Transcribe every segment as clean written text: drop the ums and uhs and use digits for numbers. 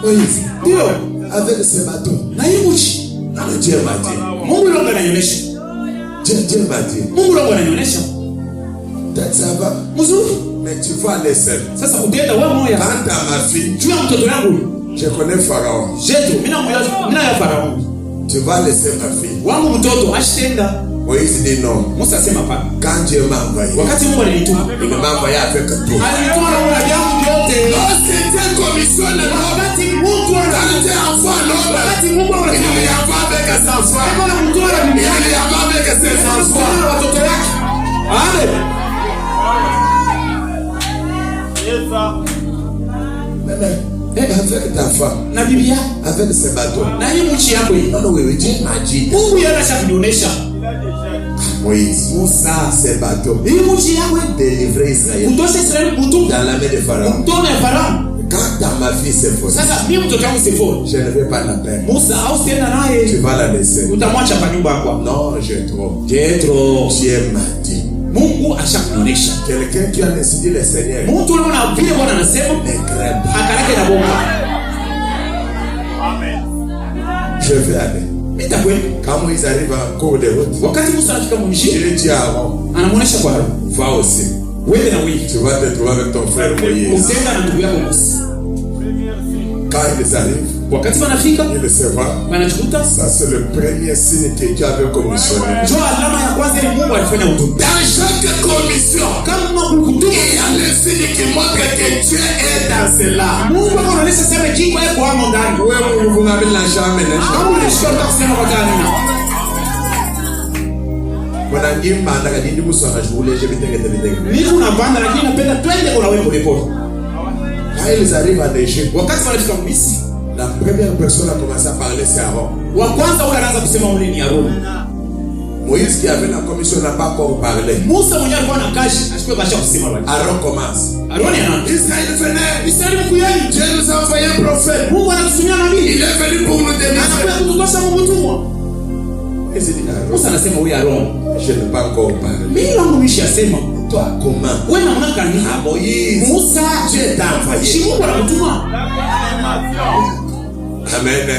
Moïse. Ndio. Avec ce bateau. Na hii mchi. Dieu m'a dit. Mungu leo ananionyesha. Dieu m'a dit. Mungu leo ananionyesha. Ça va. Mzuri. Mais tu vas aller seul. Sasa utaenda wewe moja. Quand à ma fille. Juu ya mtoto yangu. Je connais Pharaon. Jetro, mina ya Pharaon. Tu vas laisser ma fille. Wangu mtoto ashitenda. Moïse dit non. Musa sema hapana. Quand Dieu m'a envoyé. Wakati Mungu alinituma. Il m'a envoyé avec tout. Alinituma na mwana yangu yote. Non, c'était commission de Wakati Mungu anakuja enfant non. Wakati Mungu il n'y a pas avec ses enfants. Kama mtoto Il n'y a pas avec ses enfants. Watoto yake. Amen. Avec ta femme. Na bibi yako. Avec ce bateau. Na hii mchi yako hii. Non, oui, Dieu m'a dit. Mungu yanasha kunionyesha. Moïse. Moussa, ce bateau. Hii mchi yako Délivrer Israël. Kutosha Israeli kutoka dans la main de Pharaon. Mtoto ya Pharaon. Quand ta ma fille s'est faute. Sasa mimi mtoto wangu sifo. Je ne vais pas la perdre. Musa au tena naye. Tu vas la laisser. Utamwacha kwa nyumba yako. Non, Jetro. Dieu m'a dit. Mungu ashakuonyesha. Quelqu'un qui a décidé le Seigneur. Mtu unaona vile Bwana anasema. Ne crains pas. Hakalake na bomba. Amen. Je vais aller. Nitakwenda. Quand Moïse arrive en cours de route. Wakati Musa anafika mjini. Il dit à Aaron. Anamuonesha kwa Aaron. Va aussi. Wewe na wewe. Tu vas te trouver avec ton frère Moïse. Utaenda na ndugu yako Musa. Quand ils arrivent. Wakati wanafika. Il se voit. Wanajikuta. Ça c'est le premier signe que Dieu avait commissionné. Ndio alama ya kwanza ile Mungu alifanya huduma. Dans chaque commission. Kama huduma. Il y a le signe qui montre que Dieu est dans cela. Mungu anaonyesha sema jingo yako hapo ndani. Wewe unavyo la jamais. Kama unashika kusema kwa gani? Kuna ngimba ndaka dini muso anajule je bitenge. Mimi unapanda lakini napenda twende kwa wewe polepole. Quand ils arrivent en Égypte, wakati wanafika Misri, la première personne à commencer à parler c'est Aaron. Wa kwanza ule anaanza kusema ule ni Aaron. Moïse qui avait la commission n'a pas encore parlé. Musa mwenyewe alikuwa na kazi, ashikwe basha kusema wale. Aaron commence. Aaron anaanza. Israël venait. Israël mkuyani. Dieu nous a envoyé un prophète. Mungu anatusumia nabii. Il est venu pour nous délivrer. Anakuja kututosha mtumwa. Musa anasema huyu Aaron, je n'ai pas encore parlé. Mimi wangu nimeshasema. Toi comment? Wewe unaona gani? Moïse. Musa, Dieu t'a envoyé. Si Mungu anakutuma. Amen.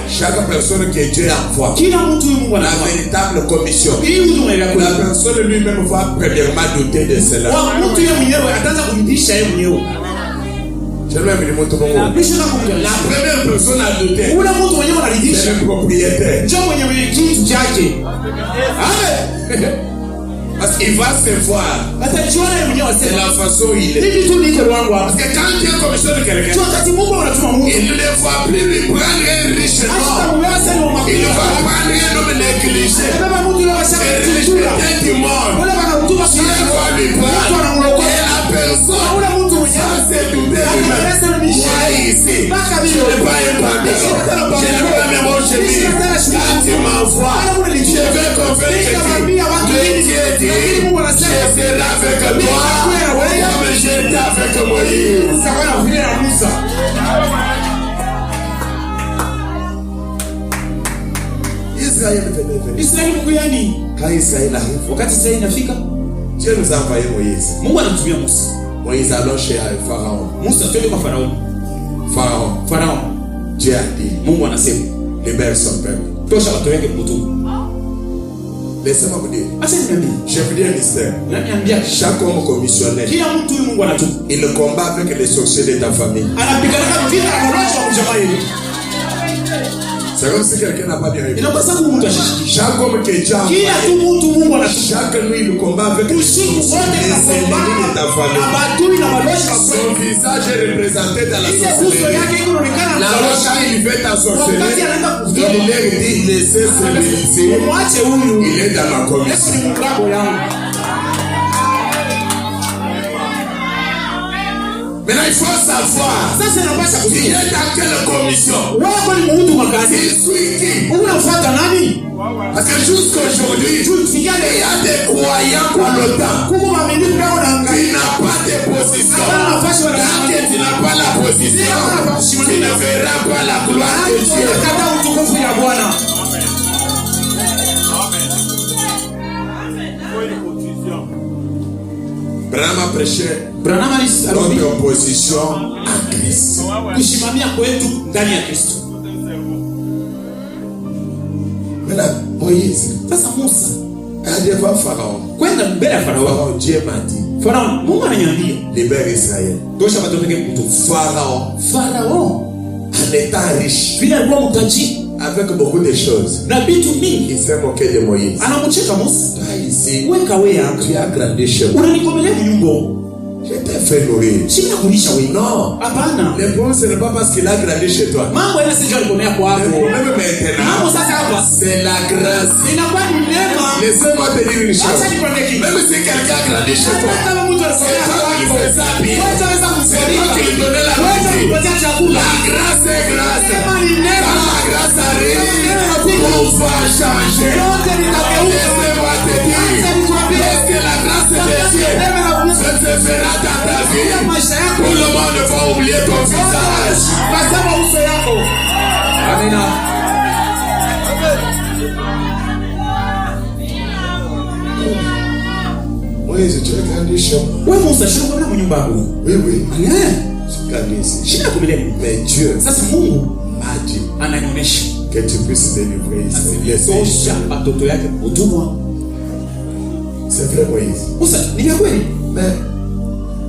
Chaque personne que Dieu envoie, kila mtu Mungu la anatuma véritable commission. La personne lui-même va premièrement douter de cela. Mtu yeye mwenyewe ataanza kumdisha yeye mwenyewe. La première personne à douter, ule mtu mwenyewe anaridhisha, c'est le propriétaire. Ndio mwenye kitu chake. Amen. Parce qu'il va se voir. C'est la façon où il est. Parce que quand Dieu commissionne quelqu'un, il ne va plus lui prendre un riche homme. Il va prendre un homme négligé. C'est quelqu'un du monde. Dieu va lui prendre. Et la personne, ça c'est douter lui-même. Moi ici, je n'ai pas un pantalon. Je n'ai pas mes manches chemise. Quand tu m'envoies, je vais convaincre que Dieu dit, je serai avec toi, comme j'étais avec Moïse. Israël venait. Israël mkuyani. Quand Israël arrive, wakati Israël inafika, Dieu nous a envoyé Moïse. Mungu anatumia Musa. Moïse allons chez Pharaon. Musa twende kwa Farao. Farao. Dieu a dit, Mungu anasema, libère son peuple. Tosha watu wake mtu. Laissez-moi vous dire. Je vous dis un mystère. Chaque homme commissionnaire, il combat avec les sorciers de ta famille. C'est comme si quelqu'un n'a pas bien répondu. Chaque homme qui est déjà chaque nuit il combat avec les ennemis de ta famille. Son visage est représenté dans la sorcellerie. La roche il fait ta sorcellerie. Il leur dit laissez celui-ci. Il est dans ma commission. Maintenant il faut savoir, il est dans quelle commission? C'est celui qui? Parce que jusqu'aujourd'hui, il y a des croyants pour le temps. Tu n'as pas de position. Tant que tu n'as pas la position, tu ne verras pas la gloire de Dieu. Brahma prêchait Notre position en Christ. Kusimamia kwetu ndani ya Kristo. Maintenant, Moïse. Sasa Musa a devant Pharaon. Kwenda mbele ya Farao. Pharaon, Dieu m'a dit. Farao, Mungu ananiambia. Libère Israël. Tosha watoto wake mtu. Farao en étant riche. Vile alikuwa mtajiri. Avec beaucoup de choses. Na vitu mingi. Il s'est moqué de Moïse. Anamcheka Musa. Ici. Weka wewe hapo. Tu as grandi chez moi. Unanikomelea nyumba. Je t'ai fait nourrir. Sina kulisha wewe. Non. Hapana. Le problème ce n'est pas parce qu'il a grandi chez toi. Mambo yana sijui alikomea kwako. Le problème maintenant. Mambo sasa hapa. C'est la grâce. Inakuwa ni neema. Laissez-moi te dire une chose. Acha nikwambie kitu. Même si quelqu'un a grandi chez toi. Kama mtu alisomea kwako. C'est ça bien. Wewe unaweza kumsaidia. Tu lui donnes la kupatia chakula. La grâce est grâce. Neema ni neema. La grâce arrive. On va changer. Laissez-moi te dire. Est-ce que la grâce de Dieu se fera dans ta vie? Tout le monde va oublier ton visage. Amina. Moïse, tu as grandi chez moi. Wewe Musa, shida kwa nyumba yako. Oui, oui. Tu grandi ici. Shida kumelea. Mais Dieu Sasa Mungu m'a dit ananionyesha que tu puisses délivrer ici. Tosha watoto yake utumwa. C'est vrai, Moïse. Musa, ni vya kweli. Mais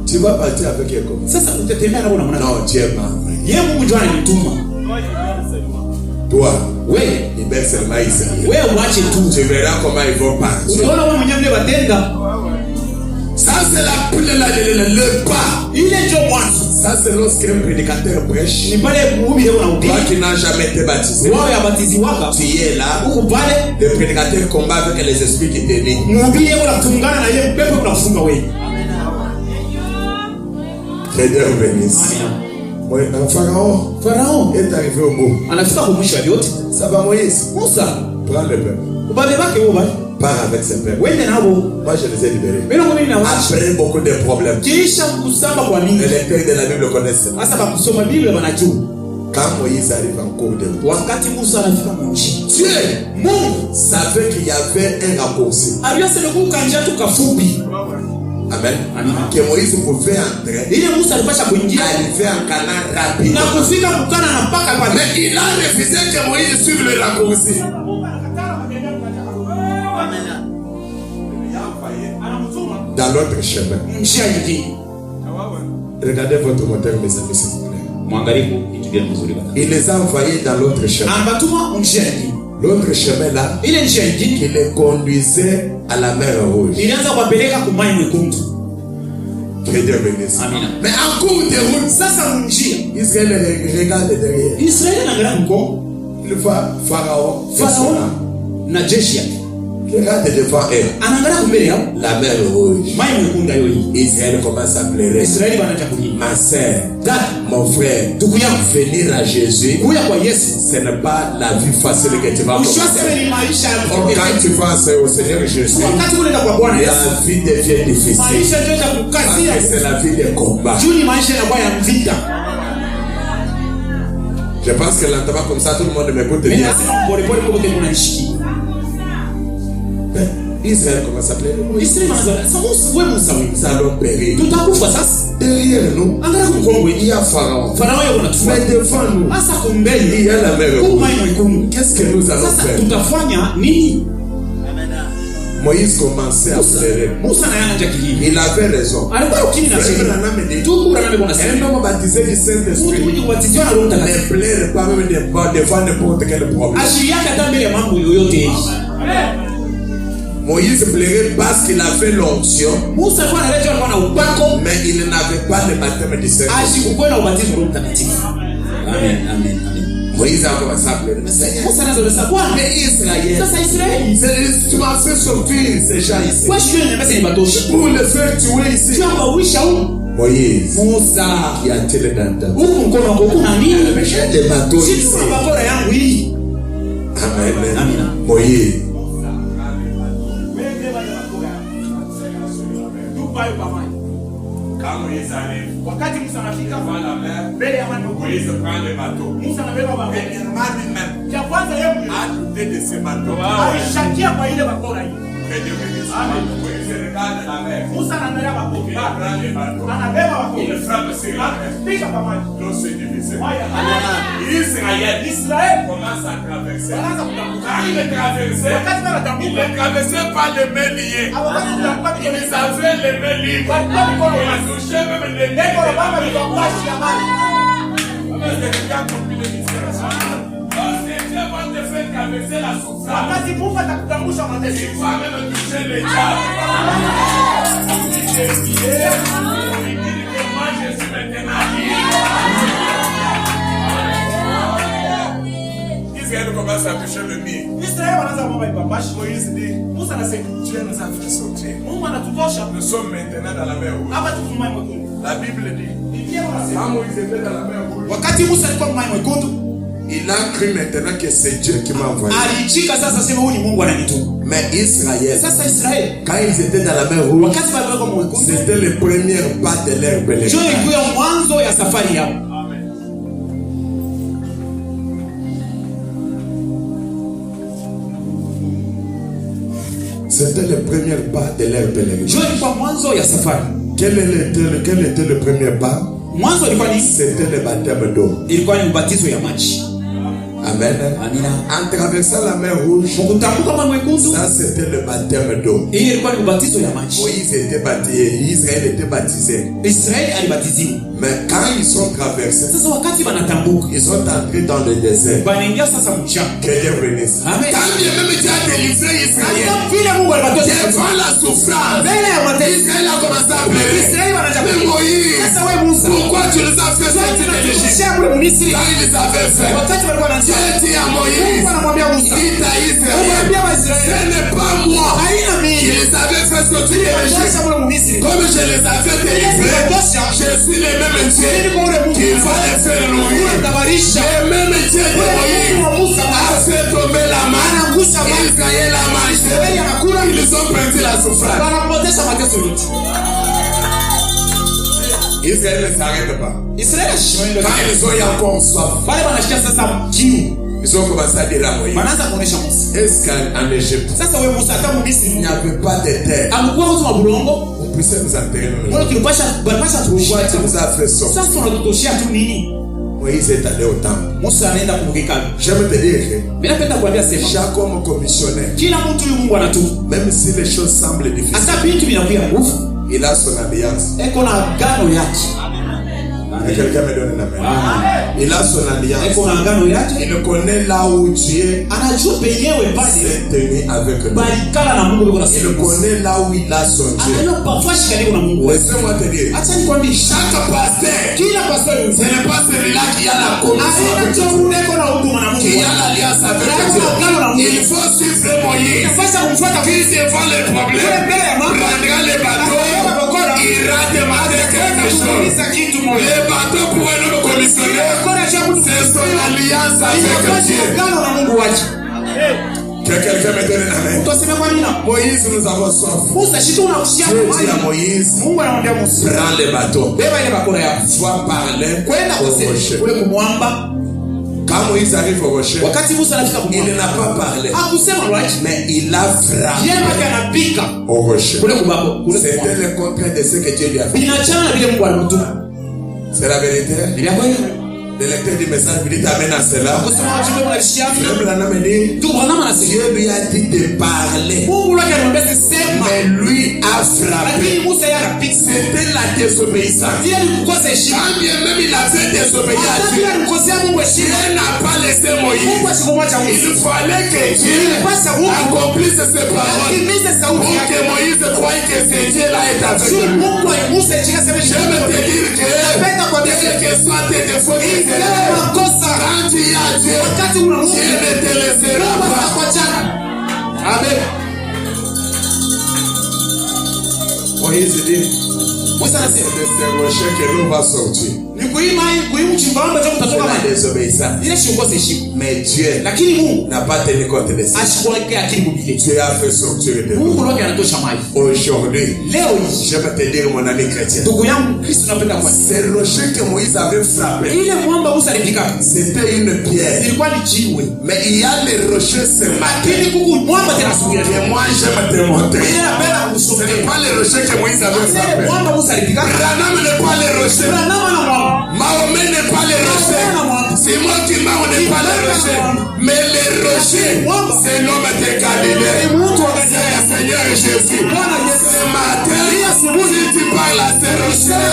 tu vas partir avec elle comme ça. Sasa utatembea na namna. Non, Dieu m'a envoyé. Yeye Mungu ndiye ananituma. Toi, wewe libère seulement Israël. Wewe uache tu. Tu verras comment ils vont partir. Unaona wewe mwenyewe ndio watenda. Ça c'est le pas. Il est déjà mwanzo. Ça c'est lorsqu'un prédicateur prêche. Ni pale mhubiri unahubiri. Toi qui n'as jamais été baptisé. Wao yabatiziwaka. Tu es là. Uko pale. Le prédicateur combat avec les esprits qui te nient. Mhubiri yako unatungana na yeye pepo unafunga wewe. Que Dieu bénisse. Amen. Pharaon est arrivé au bout. Anafika kwa mwisho yote. Ça va Moïse. Musa, prends le peuple. Ubale wake wewe bali. Pars avec ces peuples. Wende nabo. Moi je les ai libérés. Après beaucoup de problèmes. Kisha kusamba kwa nini? Les lecteurs de la Bible connaissent. Sasa ba kusoma Biblia wanajua. Quand Moïse arrive en cours de route. Wakati Musa anafika mji. Dieu, Mungu savait qu'il y avait un raccourci. Aliyosema kukanja tu kafupi. Amen. Que Moïse pouvait entrer. Ile Musa alipasha kuingia. Arriver en Canaan rapidement. Na kufika mkana na mpaka kwa. Mais il a refusé que Moïse suive le raccourci. Dans l'autre chemin. Regardez votre moteur, mes amis, s'il vous plaît. Il les a envoyés dans l'autre chemin. L'autre chemin là, qui les conduisait à la mer Rouge. Que Dieu bénisse. Mais en cours de route, Israël regarde derrière. Il voit Pharaon. Regarde devant elle. La mer Rouge. Israël commence à pleurer. Ma sœur, mon frère, venir à Jésus, ce n'est pas la vie facile que tu vas avoir. Quand tu vas au Seigneur Jésus, la vie devient difficile. C'est la vie de combat. Je pense que lentement comme ça, tout le monde m'écoute bien. Israël commence à pleurer. Nous allons périr. Derrière nous, il y a Pharaon. Mais devant nous, il y a la mer Rouge. Qu'est-ce que nous allons faire? Moïse commençait à pleurer. Il avait raison. Un homme baptisé du Saint-Esprit ne pleure pas même devant n'importe quel problème. Moïse pleurait parce qu'il avait l'onction, mais il n'avait pas le baptême du Saint-Esprit. Amen, amen, amen. Moïse a commencé à pleurer. Mais Israël, tu m'as fait sortir ces gens ici pour les faire tuer ici. Moïse, qui a-t-il dans ta vie? J'ai des bateaux ici. Amen. Moïse. Quand Moïse arrive, Moïse prend le bateau. Premièrement, lui-même a douté de ce bateau. Dieu bénisse. Moïse regarde la mer. Musa anaangalia makofi. Il prend les bateaux. Anabeba makofi. Il frappe sur la mer. Piga pamoja. L'eau se divise. Israël Commence à traverser. anaanza kutambuka. Quand il est traversé, Wakati il wanatambuka, est traversé par les mains liées. hawawezi kutambuka Ils kabisa. avaient les mains libres. Walikuwa mikono Il a wazi. touché même les Lengo la Baba mains. ni kuwashi amani. Quelqu'un a compris le mystère. Lorsque Dieu va te faire traverser la souffrance, Wakati Mungu atakutambusha mateso. il va même toucher les diables. Il dit que moi je suis maintenant libre. Israël commence à toucher le mur. Israeli wanaanza mambo ya babashi. Moïse dit, Musa anasema, Dieu nous a fait sortir. Mungu anatutosha. Nous sommes maintenant dans la mer rouge. Hapa tuko Mai Mwekundu. La Bible dit, Biblia inasema, quand Moïse était dans la mer rouge, wakati Musa alikuwa Mai Mwekundu, Il a cru maintenant que c'est Dieu qui m'a envoyé. alichika sasa sema huyu ni Mungu ananituma. Mais Israël, Sasa Israeli quand ils étaient dans la mer rouge, wakati walikuwa Mai Mwekundu, c'était les premières pas de leur ndio pèlerinage. ilikuwa mwanzo ya safari yao. C'était les premières pas de leur pèlerinage. Ndio ilikuwa mwanzo ya safari. Quel était le premier pas? Mwanzo ilikuwa ni C'était le baptême d'eau. ilikuwa ni ubatizo ya maji. Amen. Amina. En traversant la mer rouge, Kutambuka Mai Mwekundu, ça c'était le baptême d'eau. hii ilikuwa ni ubatizo ya maji. Moïse était baptisé, Israël était baptisé. Israeli alibatiziwa. Mais quand ils sont traversés, Sasa wakati wanatambuka, ils sont entrés dans le désert. wanaingia sasa mchana. Que Dieu bénisse. Amen. Quand Dieu même Dieu a délivré Israël Kama vile Mungu alibatosha devant la souffrance, mbele ya mateso. Israël a commencé à pleurer. Israeli wanaanza Mais kulia. Moïse, Sasa wewe Musa, pourquoi tu nous as fait sortir de l'Égypte? tunashia kule Misri. Quand ils les avaient fait, Wakati walikuwa Dieu wanaanza, dit à Moïse, Mungu anamwambia Musa, dites à Israël, mwambie ce Waisraeli, n'est pas moi haina qui mimi. les avais fait sortir de l'Égypte. Tunashia kule Misri. Comme je les avais délivrés, je suis le même Dieu qui va les faire nourrir. Le même Dieu de Moïse a fait tomber la main. Israël a mangé. Ils ont perdu la souffrance. Wanapoteza mateso yote. Israël ne s'arrête pas. Israeli ashimani Quand ils ont eu encore soif, wale wanashikia sasa kiu. ils ont commencé à dire à Moïse, Wanaanza kuonesha Musa. est-ce qu'en Égypte, Sasa wewe Musa hata il Misri n'y avait pas de terre? amekuwa mtu wa bulongo. On puisse nous enterrer nous. Wewe tulipasha Pourquoi tu tuushia. nous as fait sortir? Sasa unatutoshia tu nini? Moïse est allé au temple. Musa anaenda kumgeka. J'aime te dire que Mimi napenda kuambia sema, chaque homme commissionnaire, kila mtu huyu Mungu anatuma. même si les choses semblent difficiles, Hata vitu vinakuwa nguvu. il a son alliance. Eko na agano yake. Et quelqu'un me donne la main. Il a son alliance. Eko na agano yake. Il connaît là où Dieu Anajua penyewe pale s'est tenu avec lui. balikala na Mungu yuko na Il sisi. connaît là où il a son Dieu. Anajua pafashi karibu na Mungu. Laissez-moi te dire, Acha nikwambie, chaque pasteur, kila pastor ce n'est pas celui-là qui a la commission aina avec Dieu, chomuleko na huduma na qui Mungu. a l'alliance avec Dieu. Il faut suivre Moïse. Nafasi ya kumfuata Qui Kristo. devant les problèmes prendra les bateaux, ira demander quelque chose. Les bateaux pour un homme commissionnaire, c'est son alliance avec Dieu. Que quelqu'un me donne la main. Moïse, nous avons soif. Dieu dit à Moïse, prends les bateaux, sois parlé au rocher. Quand Moïse arrive au rocher, il n'a pas parlé, mais il a frappé au rocher. C'était le contraire de ce que Dieu lui a fait. C'est la vérité. Le lecteur du message vous dit amène à cela. Dieu lui a dit de parler, mais lui a frappé. C'était la désobéissance. Quand bien même il avait désobéi à Dieu, Dieu n'a pas laissé Moïse. Il fallait que Dieu accomplisse ses paroles pour que Moïse croie que c'est Dieu là est avec lui. Je veux te dire que quel que soit tes défauts, quand tu y as Dieu, Dieu ne te laissera pas. Amen. Moïse dit, c'est de ce rocher que l'eau va sortir. C'est la désobéissance. Mais Dieu n'a pas tenu compte de ça. Dieu a fait sortir de nous. Aujourd'hui, je vais te dire, mon ami chrétien, c'est le rocher que Moïse avait frappé. C'était une pierre. Mais il y a les rochers ce matin que moi j'aime te montrer. Ce n'est pas les rochers que Moïse avait frappé. Branham n'est pas les rochers. Mahomet n'est pas les rochers. Simon Kimao n'est pas les rochers. Mais les rochers, c'est l'homme de Galilée. C'est le Seigneur Jésus. Ce matin, si tu parles à ces rochers,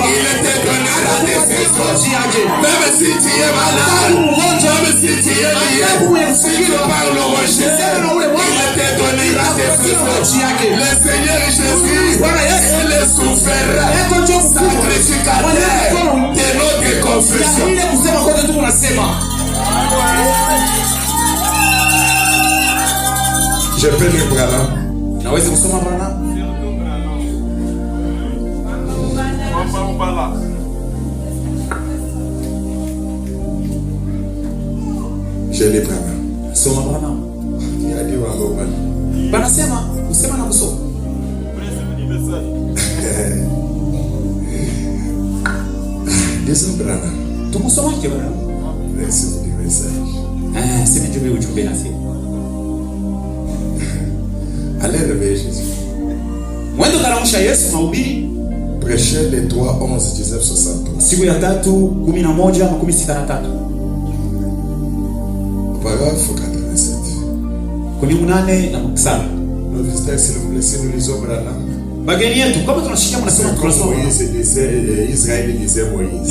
il te donnera des efforts. Même si tu es malade, même si tu es lié, si tu parles au rocher, il te donnera des efforts. Le Seigneur Jésus est le souverain sacrificateur de notre confession. Je peux lire Branham. Je lis Branham. Il a dit Disons Branham. Recevez du message. Allez réveiller Jésus. Prêchez les 3, 11, 19, 63. Paragraphe 87. Nos visiteurs, s'il vous plaît, si nous lisons Branham. Israël disait Moïse.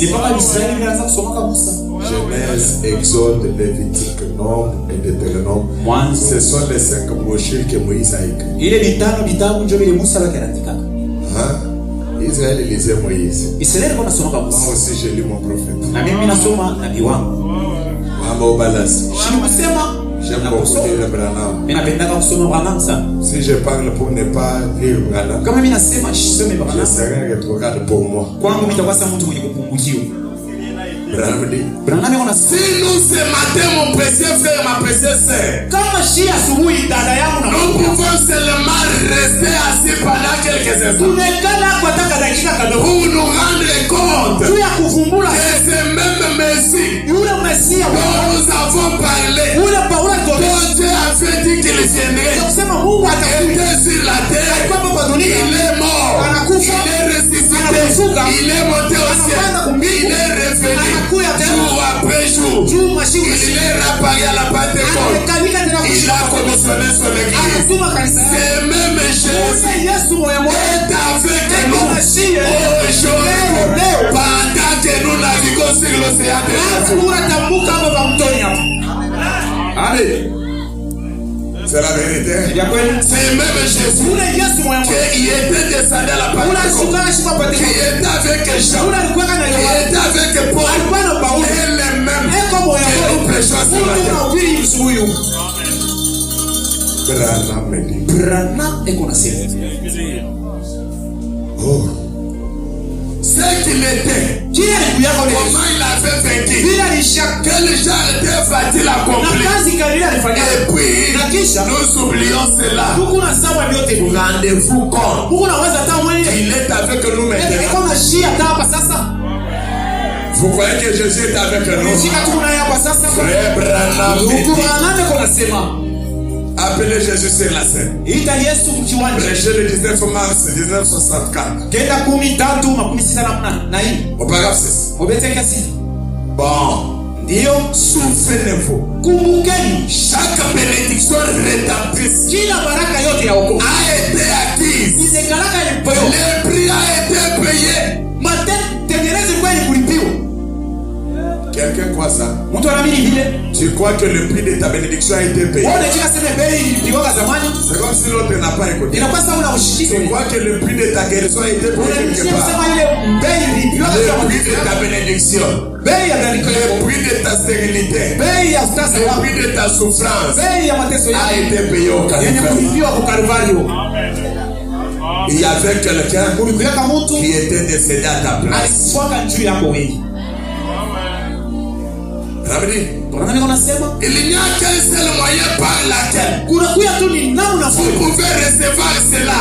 Genèse, Exode, Lévitique, Nombre et Deutéronome. Ce sont les 5 brochures que Moïse a écrites. Israël lisait Moïse. Moi aussi j'ai lu mon prophète. J'aime beaucoup lire Branham. Si je parle pour ne pas lire Branham, je serai rétrograde pour moi. Branham dit, si nous ce matin, mon précieux frère, ma précieuse sœur, nous pouvons seulement rester assis pendant quelques instants pour nous rendre compte de ce même Messie dont nous avons parlé, dont Dieu a fait dire qu'il viendrait, était sur la terre, il est mort, il est ressuscité, il est monté au ciel, il est revenu jour après jour, il est réapparu à la Pentecôte, il a commissionné son église. C'est même Jésus est avec nous aujourd'hui pendant que nous naviguons sur l'océan de l'Asie. Allez. C'est la vérité. C'est même Jésus qui était descendu à la Pentecôte, qui était avec Jean, qui était avec Paul, et les mêmes que nous prêchons sur la terre. Branham est connu. Oh. Ce qu'il était, comment il avait vaincu, quel genre d'œuvre a-t-il accompli, et puis nous oublions cela. Rendez-vous compte, il est avec nous maintenant. Vous croyez que Jésus est avec nous? Frère Branham, appelez Jésus sur la scène. Prêchez le 19 mars 1964. Au paragraphe 6. Bon. Souvenez-vous. Chaque bénédiction rédemptrice a été acquise. Le prix a été payé. Quelqu'un croit ça? Tu crois que le prix de ta bénédiction a été payé? C'est comme si l'autre n'a pas écouté. Tu crois que le prix de ta guérison a été payé quelque part? Le prix de ta bénédiction, le prix de ta stérilité, le prix de ta souffrance a été payé au Calvaire. Il y avait quelqu'un qui était décédé à ta place. Il n'y a qu'un seul moyen par laquelle vous pouvez recevoir cela.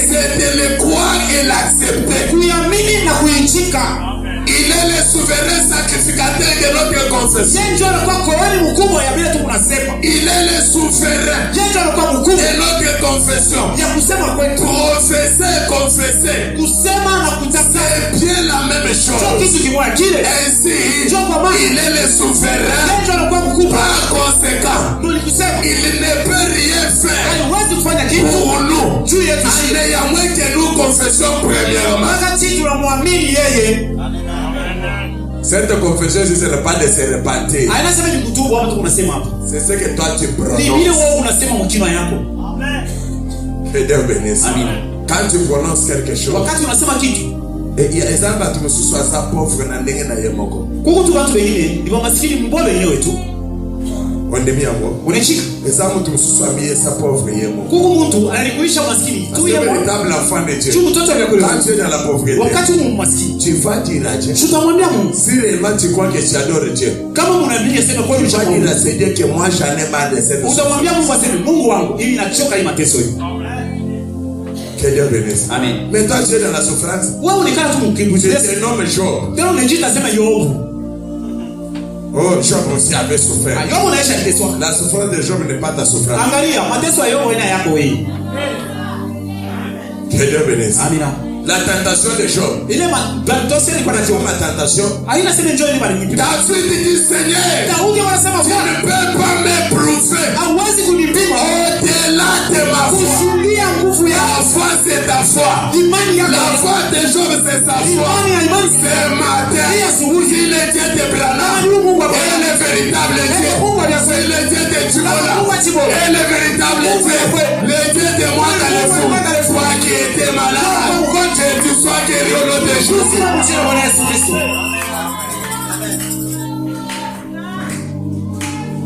C'est de le croire et l'accepter. Il est le souverain sacrificateur de notre confession. Il est le souverain de notre confession. Confesser. C'est bien la même chose. Ainsi, il est le souverain. Par conséquent, il ne peut rien faire pour nous. Il y a moins que nous confessions premièrement. Cette confession, ce n'est pas de se repentir. C'est ce que toi tu prononces. Que Dieu bénisse. Quand tu prononces quelque chose, et il y a des gens qui sont pauvres dans les yemoko. On est mis en moi. Les gens qui sont mis sa pauvre yemoko. C'est un véritable enfant de Dieu. Quand tu es dans la pauvreté, tu vas dire à Dieu. Si réellement tu crois que tu adores Dieu, tu vas dire à Dieu que moi j'en ai marre de cette chose. Que Dieu bénisse. Amen. Mais toi tu es dans la souffrance. Tu es un homme Job. Oh, Job aussi avait souffert. La souffrance de Job n'est pas ta souffrance. Que Dieu bénisse. La tentation de Job. Ma tentation. David dit Seigneur, tu ne peux pas m'éprouver au-delà de ma foi. La foi c'est ta foi. La foi de Job c'est sa foi. C'est ma terre. Si le Dieu de Branham est le véritable Dieu, c'est le Dieu de Tumola est le véritable Dieu. Le Dieu de moi dans le fond, toi qui étais malade, que tu sois guéri au nom de Jésus.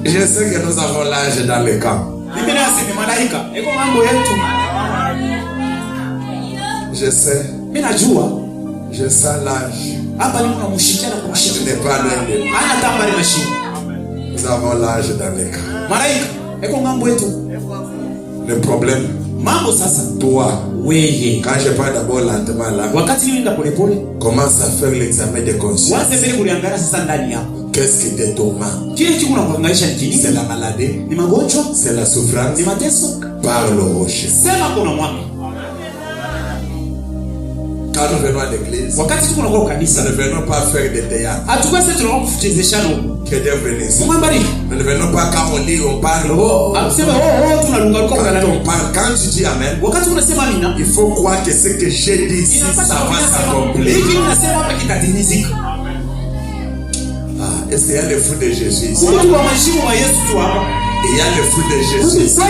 Je sais que nous avons l'âge dans le camp. Je sais. Je sens l'âge. Je n'ai pas loin de nous. Nous avons l'âge dans le camp. Le problème, toi, quand je parle d'abord lentement là, commence à faire l'examen de conscience. Qu'est-ce qui te tourmente? C'est la maladie, c'est la souffrance. Parle au rocher. Quand nous venons à l'église, nous ne venons pas faire des théâtres. Que Dieu bénisse. Nous ne venons pas quand on lit, on parle. Quand tu dis Amen, il faut croire que ce que j'ai dit ici, ça va s'accomplir. Est-ce qu'il y a le fou de Jésus ici? Il y a le fou de Jésus ici.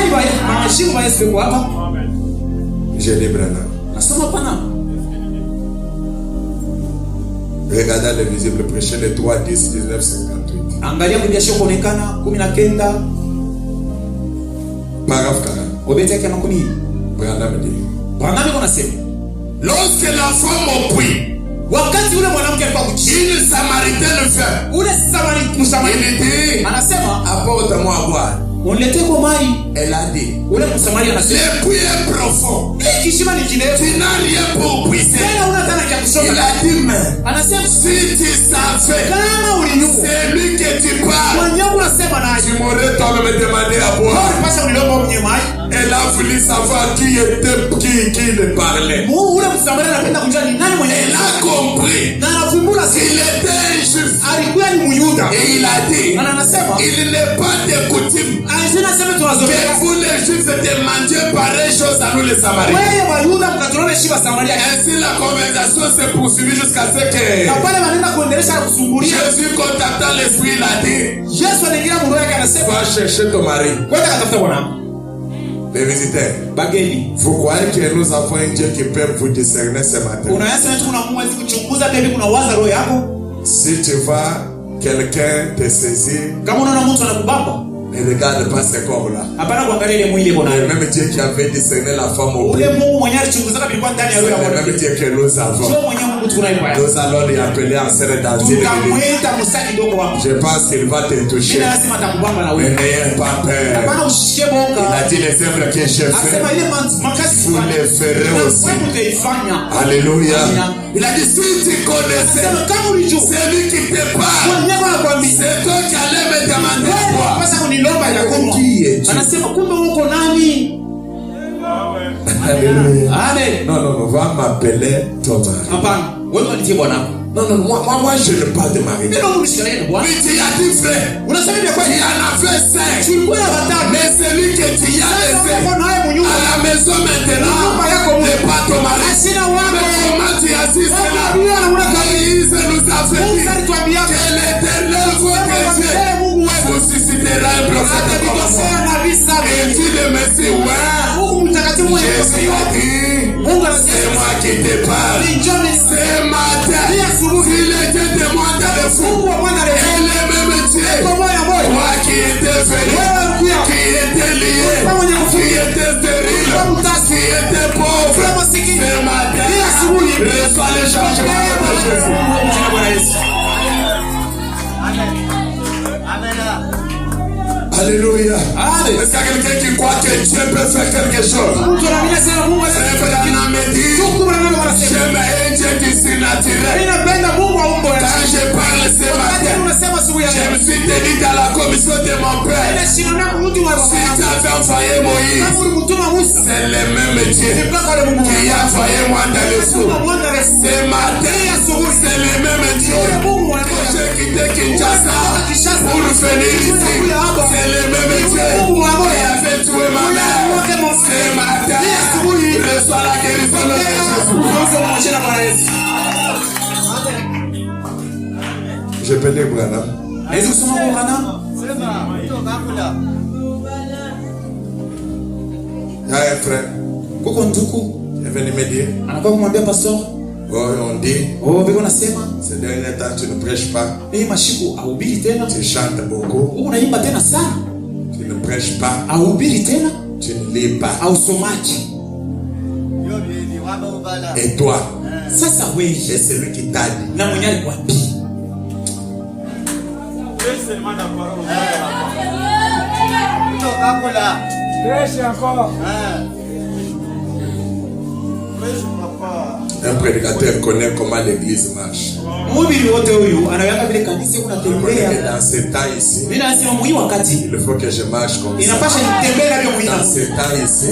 Je dis Branham. Regardez le visible, prêcher le 3, 10, 19, 58. Paragraphe 40. Branham dit. Lorsque la femme au puits, une Samaritaine fait, il dit, apporte-moi à boire. Elle a dit, le puits est profond. Tu n'as rien pour puiser. Il a dit, mais si tu savais, c'est lui que tu parles, tu m'aurais toi-même demandé à boire. Elle a voulu savoir qui le parlait. Elle a compris. Il était injuste. Et il a dit, il n'est pas de coutume que vous les Juifs demandiez pareille chose à nous les Samaritains. Ainsi la conversation s'est poursuivie jusqu'à ce que Jésus contactant l'esprit, il a dit, va chercher ton mari. Les visiteurs, vous croyez que nous avons un Dieu qui peut vous discerner ce matin? Si tu vas, quelqu'un te saisit, Ne regarde pas ce corps-là. Hapana kuangalia ile mwili bwana. Même Dieu qui avait discerné la femme au Ule Mungu mwenye alichunguza bilikuwa ndani ya roho ya mwanamke. Même Dieu que nous avons. Sio mwenye Mungu tunayepa. Nous allons lui appeler en serre d'asile. Tukamwita msaki dogo wapo. Je pense qu'il va te toucher. Ila lazima atakubamba na wewe. N'ayez pas peur. Hapana usishike boka. Il a dit les œuvres que j'ai fait. Asema ile makazi vous les ferez aussi. Wewe utaifanya. Alléluia. Il a dit si tu connaissais. Kama ulijua. C'est lui qui te parle. Mwenyewe anakuambia. C'est toi qui allais me demander quoi. Pasa kunilomba ya kunywa. Anasema kumbe uko nani? Alléluia. Amen. Non, va m'appeler ton mari. Hapana, wewe unitie bwana. Non, moi je ne parle de mari. Ndio unishikalia na bwana. Mais tu as dit frère. Unasema vya kweli. Il en a fait 5. Tulikuwa watatu. Mais celui que tu as laissé à la maison maintenant n'est pas ton mari. Asina wako. Mais comment tu as dit cela? Moïse nous a fait dire que l'Éternel vous suscitera un prophète comme moi. Et tu le messie, ouais. Jésus a dit, c'est moi qui te parle. C'est ma terre. S'il était témoin de le fou, elle est même Dieu. Moi qui étais venu, qui était lié, qui était stérile, qui était pauvre, c'est ma terre. Reçois le changement de Jésus. Alléluia. Est-ce qu'il y a quelqu'un qui croit que Dieu peut faire quelque chose? C'est vrai qu'il m'a dit, j'aime un Dieu qui est naturel. Quand je parle ce matin, je me suis tenu dans la commission de mon père. Si tu avais envoyé Moïse, c'est le même Dieu qui a envoyé moi dans le fou. Ce matin, c'est le même Dieu que j'ai quitté Kinshasa pour venir ici. C'est le même Dieu qui avait tué ma mère. Ce matin, reçois la guérison de Jésus. Je peux dire Branham. Il y a un frère. Il est venu me dire. On dit, ces derniers temps tu ne prêches pas. Tu chantes beaucoup. Tu ne prêches pas. Tu ne lis pas. Et toi, c'est celui qui t'a dit. Un prédicateur connaît comment l'église marche. Dans ce temps ici, il faut que je marche comme ça. Dans ce temps ici,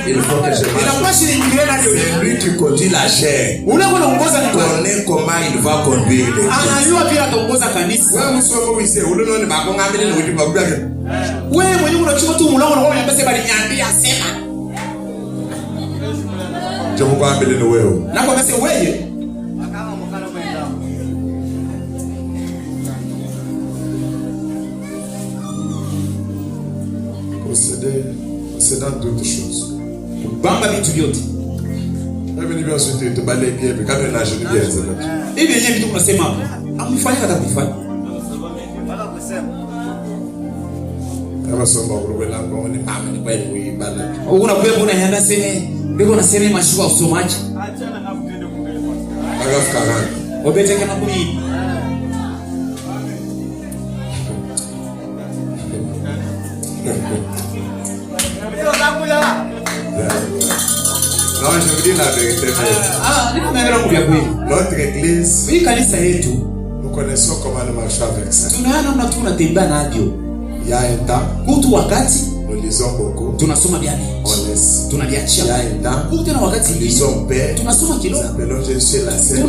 il faut que je marche. C'est lui qui conduit la chair. Connaît comment il va conduire l'église. Je vous crois que c'est dans toutes choses. Biko nasema mashuka usomaji. Paragraphe 40. Obete kama kuni. Non, je vous dis la vérité. Notre église, nous connaissons comment nous marchons avec ça. Il y a un temps, nous lisons beaucoup. On laisse. Il y a un temps, nous lisons paix. Nous appelons Jésus la Sainte.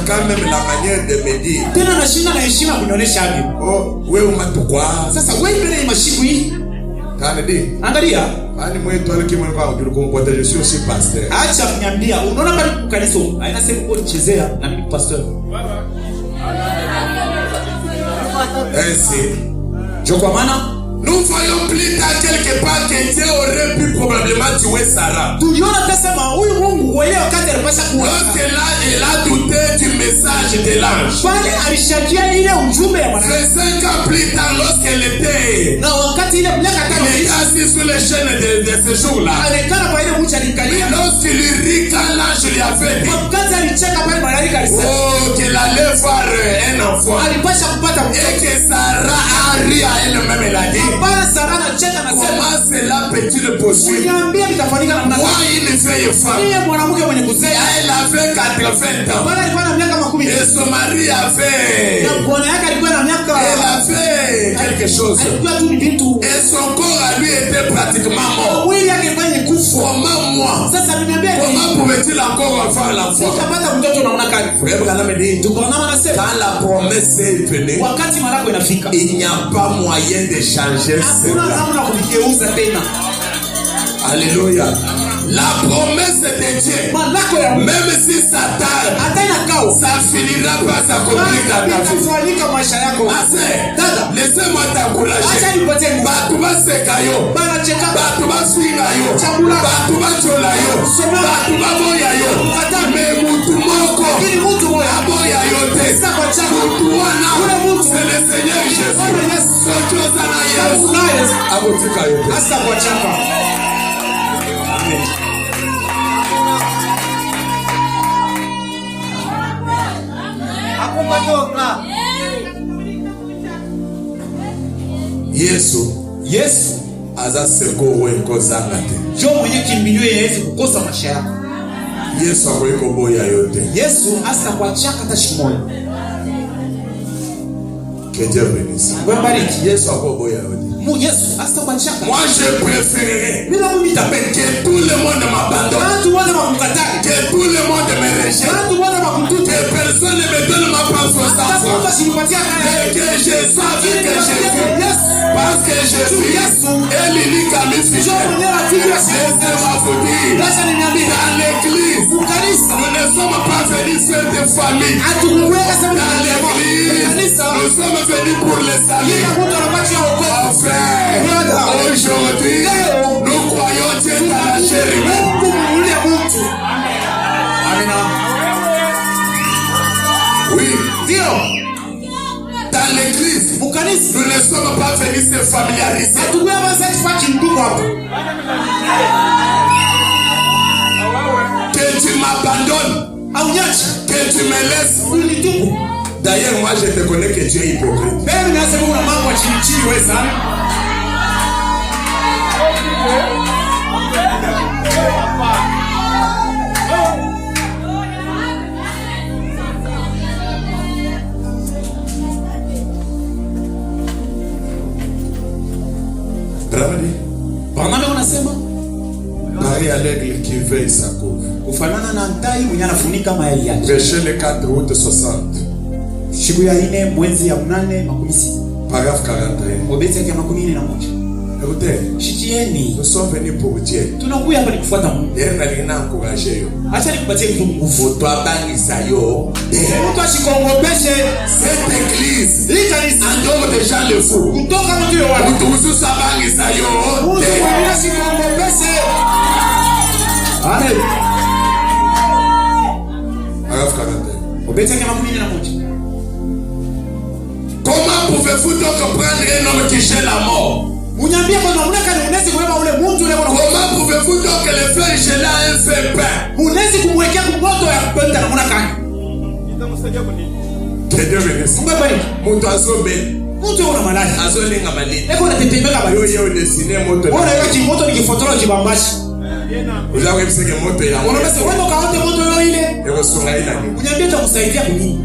Quand même la manière de me dire. Oh, oui, on m'a tout quoi. Angalia. Je suis aussi pasteur. Acha kunyambia. Unaona pale kanisa haina sehemu kwa kuchezea na mimi pastor. Ainsi, je kwa maana Nous voyons plus tard quelque part que Dieu aurait pu probablement tuer Sarah. Lorsque là, elle a douté du message de l'ange. 25 ans plus tard, lorsqu'elle était assise sur les chaînes de ce jour-là, lorsqu'il lui rit quand l'ange lui avait dit qu'elle allait voir un enfant et que Sarah a ri à elle-même, elle a dit comment cela peut-il possible? Moi, une vieille femme, elle avait 80 ans et son mari avait quelque chose et son corps à lui était pratiquement mort. Comment moi? Comment pouvait-il encore avoir l'enfant? Quand la promesse est venue, il n'y a pas moyen de changer cela. Alléluia. La promesse de Dieu, même si ça tarde, ça finira par s'accomplir dans ta vie. Laissez-moi t'encourager. Batuba sekayo, batuba swingayo, batuba cholayo, batuba boyayo. Mais mutu moko, aboyayo te. Mutu wana, c'est le Seigneur Jésus. Sochozana Yesu, abotikayo te. Yesu aza seko weko zanga te. Jo mwenye kimbilio Yesu kukosa maisha yako. Yesu akweko boya yote. Yesu hasa kuachaka hata shimoyo. Que Dieu bénisse. Yesu akweko boya yote. Yesu hasa kuachaka. Moi je préférerais que tout le monde m'abandonne. Que tout le monde me rejette. Que personne ne me donne ma place au centre. Et que je sache que Jésus, parce que Jésus est l'unique ami fidèle. Laissez-moi vous dire, dans l'église, nous ne sommes pas venus faire des familles. Dans l'église, nous sommes venus pour les saluts. Aujourd'hui, nous croyons Dieu dans la chair humaine. Oui, dans l'église, nous ne sommes pas venus se familiariser. Que tu m'abandonnes, que tu me laisses. D'ailleurs, moi je te connais que tu es hypocrite. Wangapi wanasema Marie à l'aigle qui veille sa couve. Kufanana na ntai mwenye anafunika mayai yake. Verset le 4 août 60. Siku ya 4 mwezi ya 8 makumisi. Paragraphe 41. Obeti yake 41. Écoutez, shikieni. Nous sommes venus pour Dieu. Tunakuja hapa kufuata Mungu. Yeye analina encourager yo. Acha nikupatie kitu nguvu. Utwabangisa yo. Mtu ashikongopeshe cette église. Likanisa andoko deja le fou. Kutoka mtu yo wapi? Mtu ususa bangisa yo. Mtu ashikongopeshe. Amen. Paragraphe 41. Obeti yake 41. Comment pouvez-vous donc prendre un homme qui gèle la mort? Comment pouvez-vous donc le faire geler à un feu pain? Que Dieu bénisse. Mutu azobe. Mutu una malaya. Azolenga malini. Eko na tetemeka bali. Yo dessiner moto. Ona yo kimoto ni kifotolo kibambashi. Uzawe mseke moto ya. Ona basi wewe kaote moto yo ile. Eko sunga ila ni. Unyambia takusaidia kunini?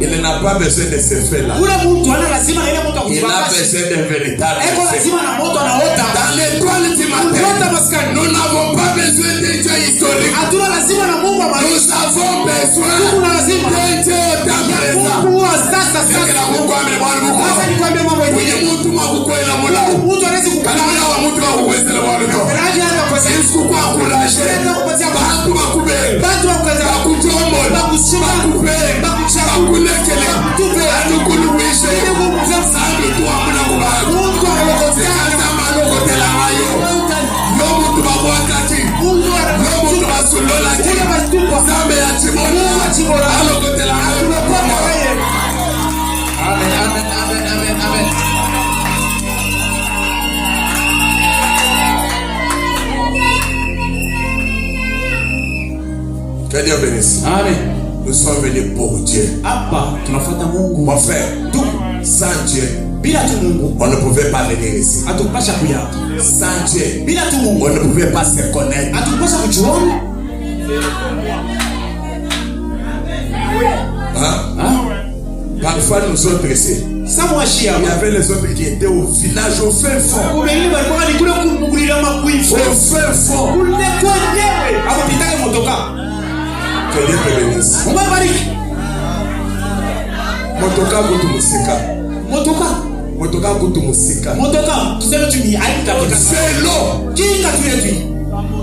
Il n'a pas besoin de ce fait là. Ule mtu ana lazima na ile moto akubamba. Il a besoin d'un véritable. Eko lazima na moto anaota. Dans l'étoile du matin. Nous n'avons pas besoin d'un Dieu historique. Hatuna lazima na Mungu wa maisha. Nous avons besoin d'un Dieu d'Abraham. Mungu wa sasa. Sasa nikwambie mambo hivi. Mtu makukwela mola. Mtu anaweza kukana wa mtu wa uwezele wa leo. Raji hapa kwa sababu sikuwa kulaje. Bantu bakube. Bantu bakaza kutombo. Bakushima. Bakupe. Bakuchaka kulekele. Bakupe. Atukuluwishe. Sabi tu amuna kubaya. Que Dieu bénisse. Amen. Nous sommes venus pour Dieu. Mon frère, sans Dieu, on ne pouvait pas venir ici. Sans Dieu, on ne pouvait pas se connaître. Parfois nous autres ici, il y avait les autres qui étaient au village, au fin fond. Au fin fond. Que Dieu te bénisse. Motoka kutu musika. Motoka kutu musika. Tuseme tu ni haitafika. Selo. Kinga tu yetu.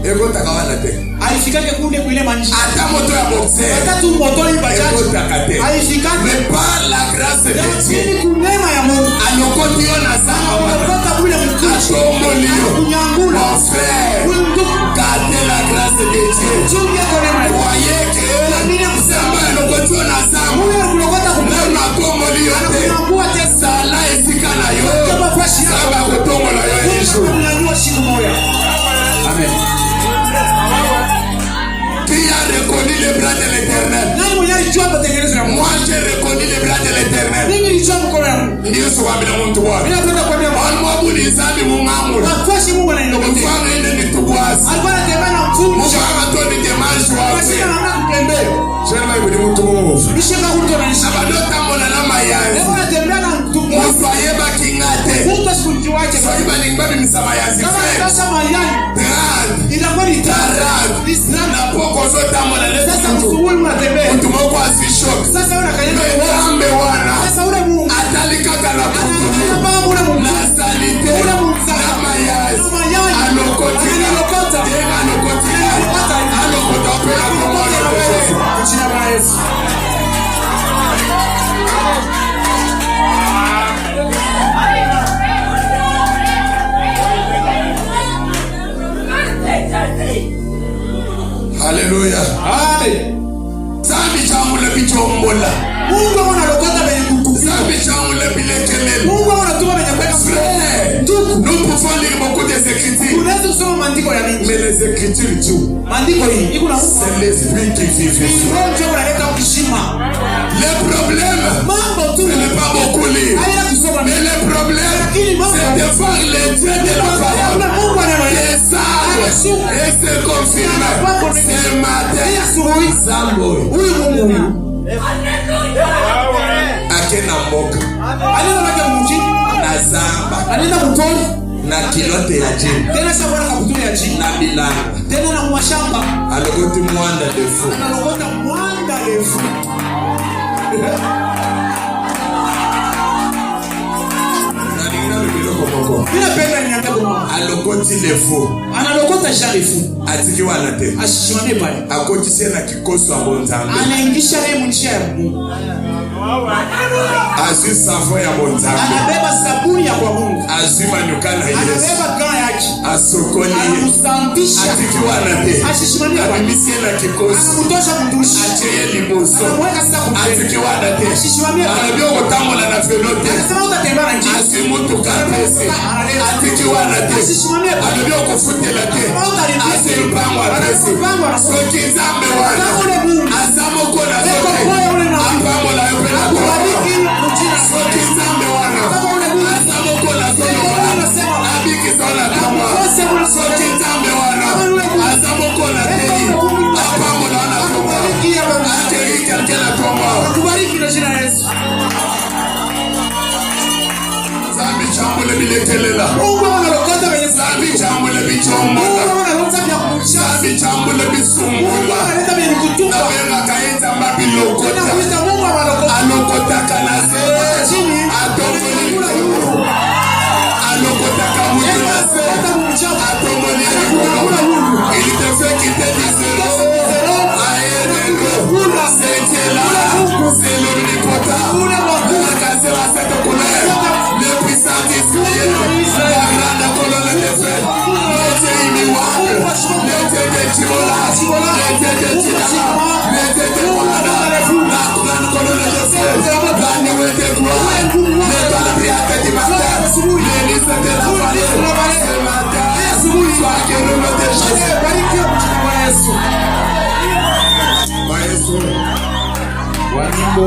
Ego takawana te. Alifikake kule kuile manisha. Ata moto ya boxer. Ata tu moto hii bajaji. Ego takate. Alifikake. Mais par la grâce de Dieu. Ni kunema ya Mungu. Alokoti ona sama. Alokota kule mkuchi. Atomolio. Kunyangula. Mon frère. Gardez la grâce de Dieu. Chungia konema. Voyez que. Sama alokoti ona sama. Mule kulokota kumuli. Lema tomolio te. Kunyangua te. Sala esika na yo. Kama fashi. Sama kutomola yo Yesu. Kunyangua siku moja. Amen. Qui a reconnu les bras de l'Éternel? Moi j'ai reconnu les bras de l'Éternel. Ndiyo suwabila muntu wabi. Olmo bulizami mungamula. Mfano ine nitubuasi. Mfano toni demanshi wabi. Shema ibudi muntu mufu. Abadota mona na mayazi. Musu ayeba kingate. Soiba ningbabi misamayazi. Na poko zote amona lesa mtu moko asishoki. Mekambe wana atalikaka na kutu na salite na mayazi alokotina denga alokotina alokota pela komona kuchina bwana Yesu. Hallelujah. Amen. Zambi chamule bichombola. Mungu analokota benye kutukuza. Zambi chamule bilekelele. Mungu anatuma benye kwenda frère. Nous pouvons lire beaucoup des écritures. Tunaweza kusoma maandiko ya Mungu. Mais les écritures tu. Maandiko hii iko na c'est l'esprit qui vivifie. Roho ndio analeta ukishima. Les problèmes. Mambo tu ne pas beaucoup lire. Haina kusoma. Mais les problèmes c'est de voir les dieux de la parole. Mungu ananena. Et c'est confirmé. C'est matin. Zambo. Huyu Mungu. Akena mboka. Alina nake mji. Na zamba. Alina mtoni. Na kilote ya jini. Tena sabona kabutuni ya jini. Na bilanga. Tena na mwashamba. Alogoti mwanda defu. Alogota mwanda defu. Alokoti le faux. Analokota jamais fou. Atiki wana te. Ashishwane pale. Akoti sena kikoso abonzambe. Anaingisha yeye mnisha ya Mungu. Azi savo ya bonzambe. Anabeba sabuni ya kwa Mungu. Azi manukana Yesu. Anabeba gaa yake. Asokoni. Anamsambisha. Atiki wana te. Ashishwane pale. Anamisie na kikoso. Anamutosha mdushi. Acheye liboso. Anamweka sasa kumbe. Atiki wana te. Ashishwane pale. Anabio kutamu na velote. Anasema utatembea na njia. Asi mutu kapesi. Atiki wana te. Ashishwane pale. Anabio kufutela te. Asi mpango apesi. Soki nzambe wana. Asamo kona soki. Ampango la yopena kwa. Soki nzambe wana. Asamo kona soki wana. Abiki sola kama. Soki nzambe wana. Asamo kona tei. Ampango la wana koma. Akeri kakela koma. Kubariki na jina Yesu. Zambi chambule bilekelela. Mungu analokota kwenye zambi chambule bichombola. Zambi chambule bisumula. Na wena kaita mabilokota. Alokota kanase. Atomoni mkulu. Alokota kamutu nase. Atomoni mkulu. Il te fait quitter du zéro. Aérero. C'est là. C'est l'omnipotent. Akase la cette couleur. Le puissant d'Israël. La grande colonne de feu. asubuhi. L'église de la vallée ce matin. Asubuhi Sois guéri de Jésus. barikiwe kwa jina la Yesu. Kwa Yesu. Wanyimbo